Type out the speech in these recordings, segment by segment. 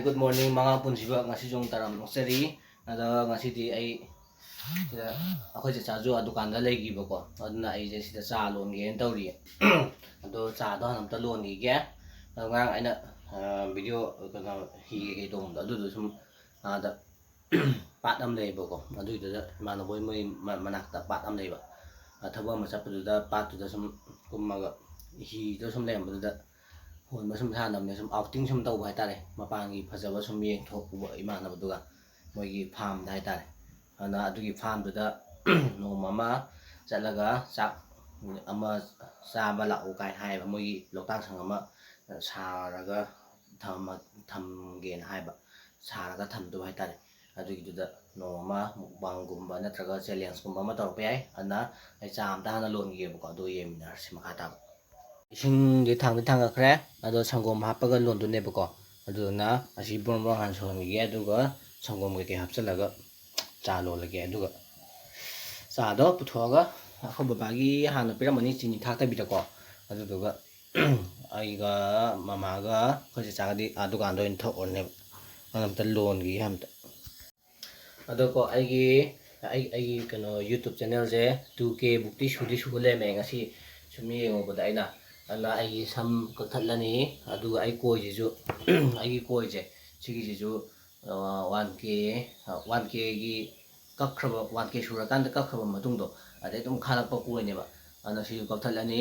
good morning mga punsiba ngasi jong taram seri ada ngasi di ai sida akhoi cha ju dukan da legi ba ko aduna ai je sida cha lon ge tauri ado cha do nam ta lon gi ge ngang aina video kana hi ge dom da du sum ada pat am lei ba ko adu da mana boy mai manak ta pat am lei ba thaba ma chap du da pat du da sum kum ma ga hi do sum lem ba da hồn mà sum than nằm này sum outing sum tàu hai ta này mà pang gì phải giờ sum miếng thuộc của vợ mà nào đó mọi gì farm hai ta này na tu gì farm đó nó mà sẽ là cái sạc ama sa ba lậu cái hai và mọi lộc tăng sang ama sa là cái thầm ghen hai ba sa là cái thầm tu hai ta này tu gì đó nó mà một bằng gồm ba nát cái challenge gồm ba tàu pe anh na ai chạm ta nó luôn gì có đôi em là xem mà ta Sing di thang kre ado sanggom hapaga londu ne bako ado na asi bron han so mi ge ado ga sanggom ge hapsalaga cha lo lage ado ga sa do putho ga kho ba gi han pira mani chini thak ta bi da ko ado do ga ai ga mama ga kho cha ga di ado kan do in tho on ne anam ta lon gi ham ta ado ko ai kano YouTube channel je 2K bukti su le me ngasi sumi ngo ba dai na ala ai sam ka thalani adu ai koi ji ju ai koi je chigi ji ju 1K gi kakhraba 1K sura kan ka khaba matung do ade tum khalak pa koi ne ba ana si ka thalani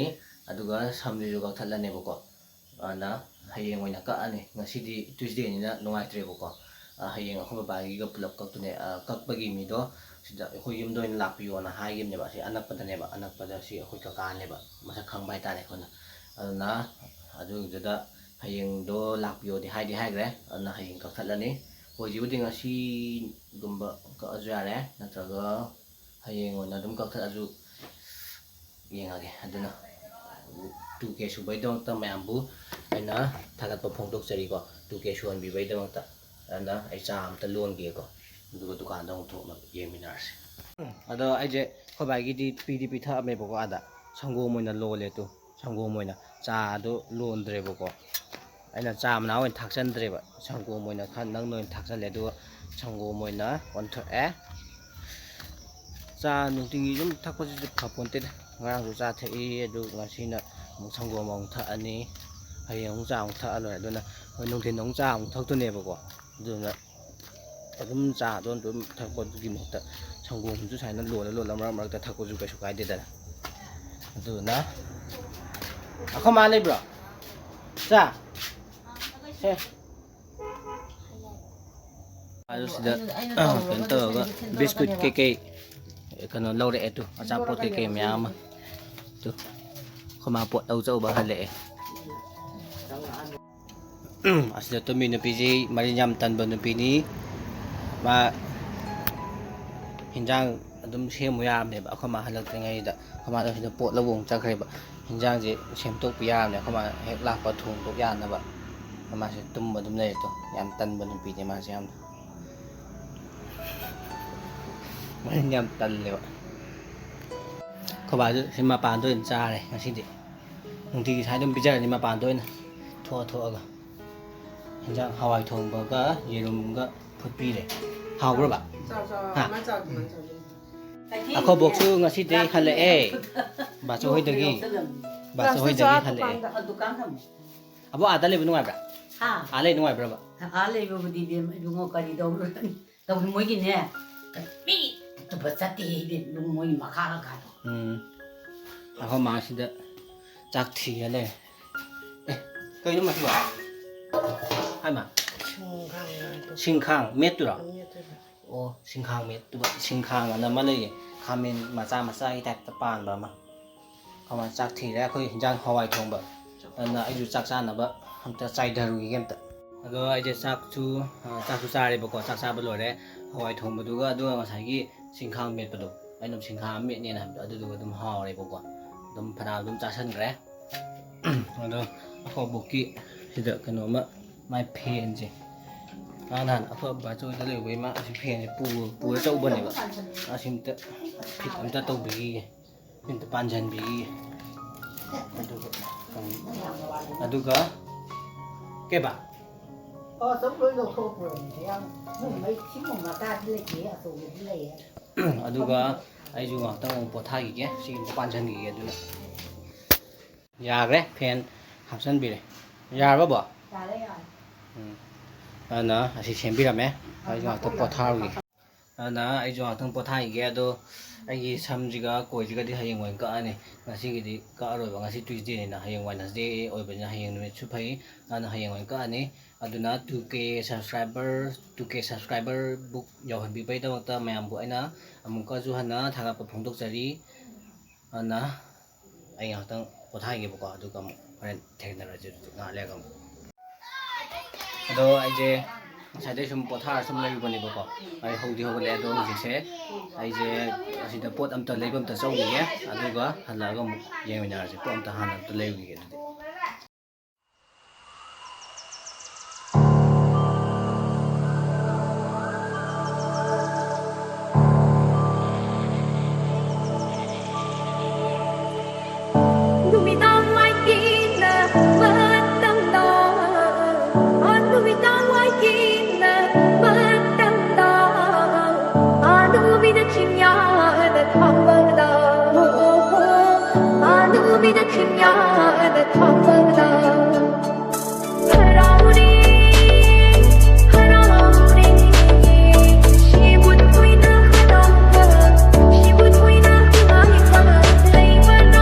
adu ga sam ji ju ka thalani ba ko ana hayeng oina ka ani ngasi di Tuesday ni na nongai tre ba ko hayeng akho ba gi ga pulak ka tu ne kak pa gi mi do sida khoi yum do in lak pi ona hai gim ne ba si anak pa ne ba anak pa da si khoi ka kan ne ba masa khang bai ta ne khona na adu da hayeng do lakpio di hai gre na hayeng ka thalani ko jibu ding asi gumba ka ajare na traga hayeng ona dum ka thal aju yengage aduna 2K subai dong ta mayambu aina thagat pa phongdok chari ko 2K suan bi bai dong ta na ai cham ta lon ge ko du dukan dong tho ma yeminar se ado ai je ko bai gi di PDP tha me bo ko ada sango moina lo le tu sango moina cha do londre bo ko aina cha mna wen thak chan dre ba sango moina khan nang noin thak chan le do sango moina on tho cha nu ting yum thak ko ji phapon te ngarang ju cha thei do ngasi na mu sango mong tha ani hayang cha ong tha lo do na nong thin nong cha ong thak tu ne bo ko do na adum cha don dum thak ko gi mo ta sango mu ju sai na lo la mar ta thak ko ju ka su kai de da do na ako malay bro sa ayo sida kanto ga biscuit keke kano laure etu achapot keke myama tu khomapot au chau ba hale asida to mi no piji marinyam tan ba no pini ma hinjang adum semu yam ne ba khoma halak ngai da khoma da sida pot lawong chakre ba hinjang je sem tok pi yam ne khoma hek lak pa thung tok yan na ba ma se tum ba dum le to yam tan ba no pi ne ma se yam marinyam tan le ba khoba ju sima pan do in cha re ngasi di nung ti sai dum pi jar ni ma pan do na tho ga hinjang hawai thong ba ga yerum ga phut pi le haw bro ba ha ako bok su ngasi de khale e ba cho hoi dagi ba cho hoi dagi khale e abo ada le nu ngai bra ha ale nu ngai bra ba ale bo di be lungo kali do do moi gi ne mi to ba sa ti be lungo moi ma kha ka ako ma si da chak thi le e kai nu ma thi ba hai ma sing khang met tu raโอ้สิงคางเม็ดตัวสิงคางอันนั้นมาเลยคาเมนมาจ้ามาใส่แตกตะปานบ่มาเขามาจักทีแล้วค่อยย่างฮาวายทงบ่อันน่ะไอ้อยู่จักซ่านน่ะบ่ทำแต่ใจดารุเกมตะแล้วก็ไอ้จะจักซูซาเลยบ่ก็จักซาบ่เลยเด้ฮาวายทงบ่ดูก็ดูว่าใส่กี่สิงคางเม็ดบ่ดูไอ้นำสิงคางเม็ดนี่นะดูดูดุมฮาวเลยบ่ก็ดุมพนาดุมจักซันแกแล้วก็บุกกี้สิเดขนมอ่ะไม่เพนจินั่นเอาบาโจ้ทะเลไว้มาสิเพนปูเจ้าบนนี่บ่สิมตะผิดอันตะตบบีสิมตะปันจันบีaduga ke ba sống đôi đầu thô của theo mấy chín một mà ta đi lấy kế à tụ đi lấy ꯑꯗꯨꯒ ꯑꯩꯁꯨ ꯉꯥꯛꯇꯪ ꯑꯃꯨꯛ ꯄꯣꯊꯥꯈꯤꯒꯦ ꯁꯤ ꯄꯥꯟꯁꯤꯟꯈꯤꯒꯦ ꯑꯗꯨꯅ ꯌꯥꯈ꯭ꯔꯦ ꯐꯦꯟ ꯍꯥꯞꯆꯤꯟꯕꯤꯔꯦ ꯌꯥꯔꯕꯕꯣ 잘해 야 ꯑꯗꯨꯅ ꯑꯁꯤ ꯁꯦꯝꯕꯤꯔꯝꯃꯦ ꯑꯩꯁꯨ ꯉꯥꯛꯇꯪ ꯄꯣꯊꯥꯔꯨꯒꯦ ꯑꯗꯨꯅ ꯑꯩꯁꯨ ꯉꯥꯛꯇꯪ ꯄꯣꯊꯥꯈꯤꯒꯦ ꯑꯗꯣ ꯑꯩꯒꯤ ꯁꯝꯁꯤꯒ ꯀꯣꯏꯁꯤꯒꯗꯤ ꯍꯌꯦꯡ ꯑꯣꯏꯅ ꯀꯛꯑꯅꯤ ꯉꯁꯤꯒꯤꯗꯤ ꯀꯛꯑꯔꯣꯏꯕ ꯉꯁꯤ ꯇ꯭ꯌꯨꯁꯗꯦꯅꯤꯅ ꯍꯌꯦꯡ ꯋꯦꯗꯅꯁꯗꯦ ꯑꯣꯏꯕꯅꯤꯅ ꯍꯌꯦꯡ ꯅꯨꯃꯤꯠꯁꯨ ꯐꯩ ꯑꯗꯨꯅ ꯍꯌꯦꯡ ꯑꯣꯏꯅ ꯀꯛꯑꯅꯤ ꯑꯗꯨꯅ 2K ꯁꯕꯁꯀ꯭ꯔꯥꯏꯕꯔ ꯕꯨꯛ ꯌꯧꯍꯟꯕꯤꯕꯒꯤꯗꯃꯛꯇ ꯃꯌꯥꯝꯕꯨ ꯑꯩꯅ ꯑꯃꯨꯛꯀꯁꯨ ꯍꯟꯅ ꯊꯥꯒꯠꯄ ꯐꯣꯡꯗꯣꯛꯆꯔꯤ ꯑꯗꯨꯅ ꯑꯩ ꯉꯥꯛꯇꯪ ꯄꯣꯊꯥꯒꯦꯕꯀꯣ ꯑꯗꯨꯒ ꯑꯃꯨꯛ ꯍꯣꯔꯦꯟ ꯊꯦꯡꯅꯔꯁꯤ ꯉꯥꯏꯍꯥꯛ ꯂꯩꯔꯒ ꯑꯃꯨꯛ ꯑꯗꯣ ꯑꯩꯁꯦ ꯉꯁꯥꯏꯗꯩ ꯁꯨꯝ ꯄꯣꯊꯥꯔ ꯁꯨꯝ ꯂꯩꯔꯨꯕꯅꯦꯕꯀꯣ ꯑꯩ ꯍꯧꯗꯤ ꯍꯧꯒꯠꯂꯛꯑꯦ ꯑꯗꯣ ꯍꯧꯖꯤꯛꯁꯦ ꯑꯩꯁꯦ ꯑꯁꯤꯗ ꯄꯣꯠ ꯑꯝꯇ ꯂꯩꯕ ꯑꯝꯇ ꯆꯧꯈꯤꯒꯦ ꯑꯗꯨꯒ ꯍꯜꯂꯛꯑꯒ ꯑꯃꯨꯛ ꯌꯦꯡꯃꯤꯟꯅꯔꯁꯤ ꯄꯣꯠ ꯑꯝꯇ ꯍꯥꯟꯅ ꯑꯝꯇ ꯂꯩꯔꯨꯈꯤꯒꯦ ꯑꯗꯨꯗꯤ 누비던 와이키나 맞담다 누비던 와이키나 맞담다 누비는 중요한 탐방다 누비는 중요한 탐방다 하라우리 하라우리 시부토이나 하라우가 시부토이나 하라우가 레이버나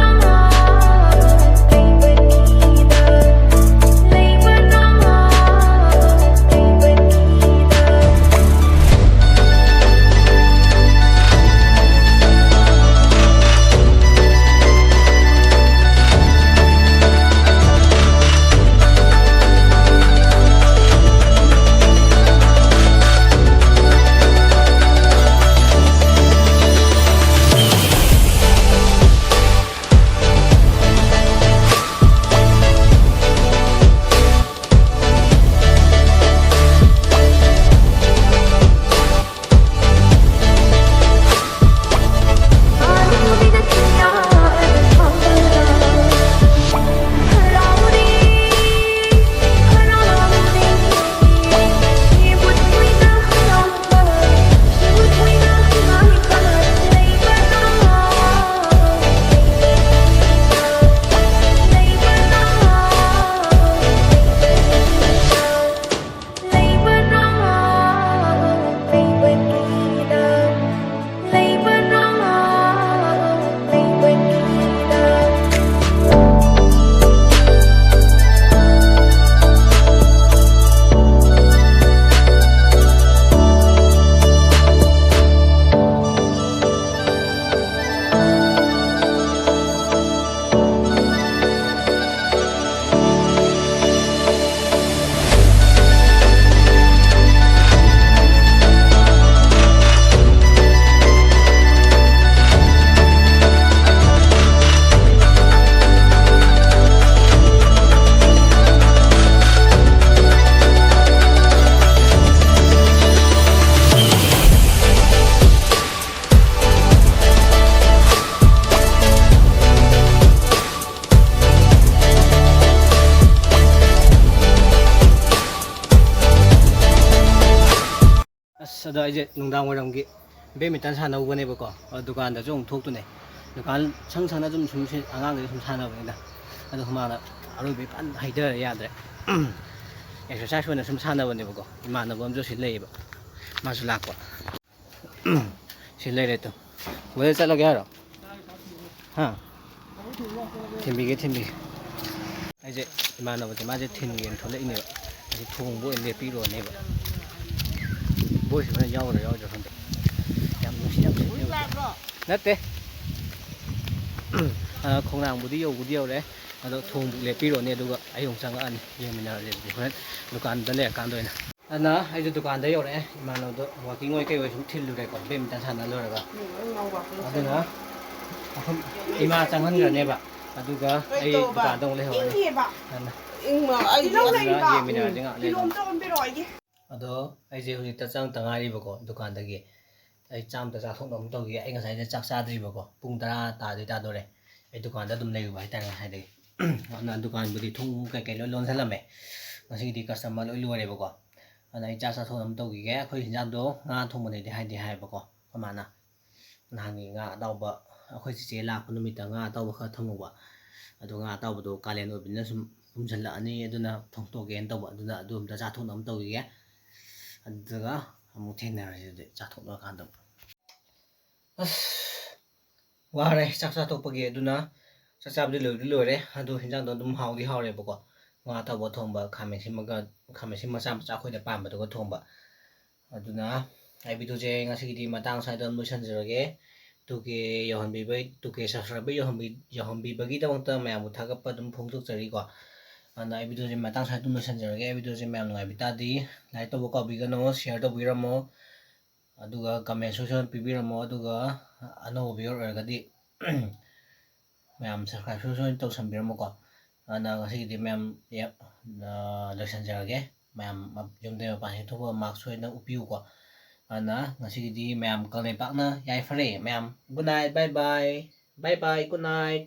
ꯑꯗꯣ ꯑꯩꯁꯦ ꯅꯨꯡꯗꯥꯡ ꯋꯥꯏꯔꯝꯒꯤ ꯕꯦꯗꯃꯤꯟꯇꯟ ꯁꯥꯟꯅꯧꯕꯅꯦꯕꯀꯣ ꯗꯨꯀꯥꯟꯗꯁꯨ ꯑꯃꯨꯛ ꯊꯣꯛꯇꯨꯅꯦ ꯗꯨꯀꯥꯟ ꯁꯪꯅ ꯑꯗꯨꯝ ꯑꯉꯥꯡꯈꯩ ꯁꯨꯝ ꯁꯥꯟꯅꯕꯅꯤꯗ ꯑꯗꯣ ꯍꯨꯃꯥꯡꯅ ꯑꯔꯣꯏꯕꯤ ꯐꯖꯅ ꯍꯩꯊꯔ ꯌꯥꯗ꯭ꯔꯦ ꯑꯦꯛꯁꯔꯁꯥꯏꯁ ꯑꯣꯏꯅ ꯁꯨꯝ ꯁꯥꯟꯅꯕꯅꯦꯕꯀꯣ ꯏꯃꯥꯟꯅꯕ ꯑꯃꯁꯨ ꯁꯤ ꯂꯩꯌꯦꯕ ꯃꯥꯁꯨ ꯂꯥꯛꯄ ꯁꯤ ꯂꯩꯔꯦ ꯇꯨ ꯋꯦꯗ ꯆꯠꯂꯒꯦ ꯍꯥꯏꯔꯣ ꯍꯥ ꯊꯤꯟꯕꯤꯒꯦ ꯑꯩꯁꯦ ꯏꯃꯥꯟꯅꯕꯁꯦ ꯃꯥꯁꯦ ꯊꯤꯟꯒꯦꯅ ꯊꯣꯛꯂꯛꯏꯅꯦꯕ ꯑꯩꯁꯦ ꯊꯣꯡꯕ ꯑꯣꯏꯅ ꯂꯦꯞꯄꯤꯔꯣꯅꯦꯕ ꯕꯣꯏꯁꯤ ꯐꯖꯅ ꯌꯥꯎꯔꯣ ꯌꯥꯎꯗ꯭ꯔꯥ ꯈꯪꯗꯦ ꯌꯥꯝ ꯅꯨꯡꯁꯤ ꯌꯥꯝ ꯅꯠꯇꯦ ꯈꯣꯡꯅꯥꯡꯕꯨꯗꯤ ꯌꯧꯕꯨꯗꯤ ꯌꯧꯔꯦ ꯑꯗꯣ ꯊꯣꯡꯕꯨ ꯂꯦꯞꯄꯤꯔꯣꯅꯦ ꯑꯗꯨꯒ ꯑꯩ ꯑꯃꯨꯛ ꯆꯪꯉꯛꯑꯅꯤ ꯌꯦꯡꯃꯤꯟꯅꯔꯁꯦ ꯑꯗꯨꯗꯤ ꯍꯣꯔꯦꯟ ꯗꯨꯀꯥꯟꯗ ꯂꯩꯔꯀꯥꯟꯗ ꯑꯣꯏꯅ ꯑꯗꯨꯅ ꯑꯩꯁꯨ ꯗꯨꯀꯥꯟꯗ ꯌꯧꯔꯛꯑꯦ ꯏꯃꯥꯟꯅꯕꯗꯣ ꯋꯥꯛꯀꯤꯡ ꯑꯣꯏ ꯀꯩ ꯑꯣꯏ ꯁꯨꯝ ꯊꯤꯜꯂꯨꯔꯦꯀꯣ ꯕꯦꯗꯃꯤꯟꯇꯟ ꯁꯥꯟꯅ ꯂꯣꯏꯔꯒ ꯑꯗꯨꯅ ꯏꯃꯥ ꯆꯪꯍꯟꯈ꯭ꯔꯅꯦꯕ ꯑꯗꯨꯒ ꯑꯩ ꯗꯨꯀꯥꯟꯗ ꯑꯃꯨꯛ ꯂꯩꯍꯧꯔꯅꯤ ꯌꯦꯡꯃꯤꯟꯅꯔꯁꯦ ꯉꯥꯏꯍꯥꯛ ꯂꯩꯔꯒ ꯑꯗꯣ ꯑꯩꯁꯦ ꯍꯧꯖꯤꯛꯇ ꯆꯪꯉꯛꯇ ꯉꯥꯏꯔꯤꯕꯀꯣ ꯗꯨꯀꯥꯟꯗꯒꯤ ꯑꯩ ꯆꯥꯝꯇ ꯆꯥꯊꯣꯛꯅꯕ ꯇꯧꯈꯤꯒꯦ ꯑꯩ ꯉꯁꯥꯏꯗ ꯆꯥꯛ ꯆꯥꯗ꯭ꯔꯤꯕꯀꯣ ꯄꯨꯡ 10 ꯇꯥꯗꯣꯔꯦ ꯑꯩ ꯗꯨꯀꯥꯟꯗ ꯑꯗꯨꯝ ꯂꯩꯔꯨꯕ ꯍꯥꯏꯇꯥꯔꯦ ꯉꯁꯥꯏꯗꯒꯤ ꯑꯗꯨꯅ ꯗꯨꯀꯥꯟꯕꯨꯗꯤ ꯊꯣꯡ ꯀꯩꯀꯩ ꯂꯣꯏ ꯂꯣꯟꯁꯤꯜꯂꯝꯃꯦ ꯉꯁꯤꯒꯤꯗꯤ ꯀꯁꯇꯃꯔ ꯂꯣꯏ ꯂꯣꯏꯔꯦꯕꯀꯣ ꯑꯗꯨꯅ ꯑꯩ ꯆꯥꯛ ꯆꯥꯊꯣꯛꯅꯕ ꯇꯧꯈꯤꯒꯦ ꯑꯩꯈꯣꯏ ꯍꯤꯟꯖꯥꯡꯗꯣ ꯉꯥ ꯊꯣꯡꯕꯅꯦꯗꯤ ꯍꯥꯏꯕꯀꯣ ꯑꯩꯈꯣꯏ ꯃꯥꯅ ꯅꯍꯥꯟꯒꯤ ꯉꯥ ꯑꯇꯥꯎꯕ ꯑꯩꯈꯣꯏ ꯆꯤꯆꯦ ꯂꯥꯛꯄ ꯅꯨꯃꯤꯠꯇ ꯉꯥ ꯑꯇꯥꯎꯕ ꯈꯔ ꯊꯝꯃꯨꯕ ꯑꯗꯣ ꯉꯥ ꯑꯇꯥꯎꯕꯗꯣ ꯀꯥꯂꯦꯟ ꯑꯣꯏꯕꯅꯤꯅ ꯁꯨꯝ ꯄꯨꯝꯁꯤꯜꯂꯛꯑꯅꯤ ꯑꯗꯨꯅ ꯊꯣꯡꯇꯣꯛꯀꯦꯅ ꯇꯧꯕ ꯑꯗꯨꯅ ꯑꯗꯨ ꯑꯝꯇ ꯆꯥꯊꯣꯛꯅꯕ ꯇꯧꯈꯤꯒꯦ ꯑꯗꯨꯒ ꯑꯃꯨꯛ ꯊꯦꯡꯅꯔꯁꯤ ꯑꯗꯨꯗꯤ ꯆꯥꯊꯣꯛꯂꯀꯥꯟꯗ ꯑꯁ ꯋꯥꯔꯦ ꯆꯥꯛ ꯆꯥꯊꯣꯛꯄꯒꯤ ꯑꯗꯨꯅ ꯆꯥꯛ ꯆꯥꯕꯗꯤ ꯂꯣꯏꯔꯦ ꯑꯗꯨ ꯍꯤꯟꯖꯥꯡꯗꯣ ꯑꯗꯨꯝ ꯍꯥꯎꯔꯦꯕꯀꯣ ꯉꯥ ꯑꯇꯥꯎꯕ ꯊꯣꯡꯕ ꯈꯥꯃꯦꯟꯁꯤꯟ ꯃꯆꯥ ꯑꯩꯈꯣꯏꯗ ꯄꯥꯟꯕꯗꯨꯒ ꯊꯣꯡꯕ ꯑꯗꯨꯅ ꯑꯩ ꯚꯤꯗꯤꯑꯣꯁꯦ ꯉꯁꯤꯒꯤꯗꯤ ꯃꯇꯥꯡ ꯁ꯭ꯋꯥꯏꯗ ꯑꯗꯨꯝ ꯂꯣꯏꯁꯤꯟꯖꯔꯒꯦ 2K ꯌꯧꯍꯟꯕꯤꯕ 2K ꯁꯕꯁꯀ꯭ꯔꯥꯏꯕꯔ ꯌꯧꯍꯟꯕꯤꯕꯒꯤꯗꯃꯛꯇ ꯃꯌꯥꯝꯕꯨ ꯊꯥꯒꯠꯄ ꯑꯗꯨꯝ ꯐꯣꯡꯗꯣꯛꯆꯔꯤꯀꯣ ꯑꯗꯨꯅ ꯑꯩ ꯚꯤꯗꯤꯑꯣꯁꯦ ꯃꯇꯥꯡ ꯁ꯭ꯋꯥꯏꯗ ꯑꯗꯨꯝ ꯂꯣꯏꯁꯤꯟꯖꯔꯒꯦ ꯑꯩ ꯚꯤꯗꯤꯑꯣꯁꯦ ꯃꯌꯥꯝ ꯅꯨꯡꯉꯥꯏꯕꯤ ꯇꯥꯔꯗꯤ ꯂꯥꯏꯛ ꯇꯧꯕ ꯀꯥꯎꯕꯤꯒꯅꯨ ꯁꯤꯌꯔ ꯇꯧꯕꯤꯔꯝꯃꯣ ꯑꯗꯨꯒ ꯀꯃꯦꯟꯁꯨ ꯄꯤꯕꯤꯔꯝꯃꯣ ꯑꯗꯨꯒ ꯑꯅꯧꯕ ꯚꯤꯌꯣꯔ ꯑꯣꯏꯔꯒꯗꯤ ꯃꯌꯥꯝ ꯁꯕꯁꯀ꯭ꯔꯥꯏꯕꯁꯨ ꯇꯧꯁꯟꯕꯤꯔꯝꯃꯣꯀꯣ ꯑꯗꯨꯅ ꯉꯁꯤꯒꯤꯗꯤ ꯃꯌꯥꯝ ꯂꯣꯏꯁꯤꯟꯖꯔꯒꯦ ꯃꯌꯥꯝ ꯌꯨꯝꯗꯩ ꯃꯄꯥꯟ ꯍꯦꯛ ꯊꯣꯛꯄ ꯃꯥꯛꯁ ꯁꯣꯏꯗꯅ ꯎꯞꯄꯤꯌꯨꯀꯣ ꯑꯗꯨꯅ ꯉꯁꯤꯒꯤꯗꯤ ꯃꯌꯥꯝ ꯀꯪꯂꯩꯄꯥꯛꯅ ꯌꯥꯏꯐꯔꯦ ꯃꯌꯥꯝ ꯒꯨꯗ ꯅꯥꯏꯠ ꯕꯥꯏ ꯕꯥꯏ ꯒꯨꯗ ꯅꯥꯏꯠ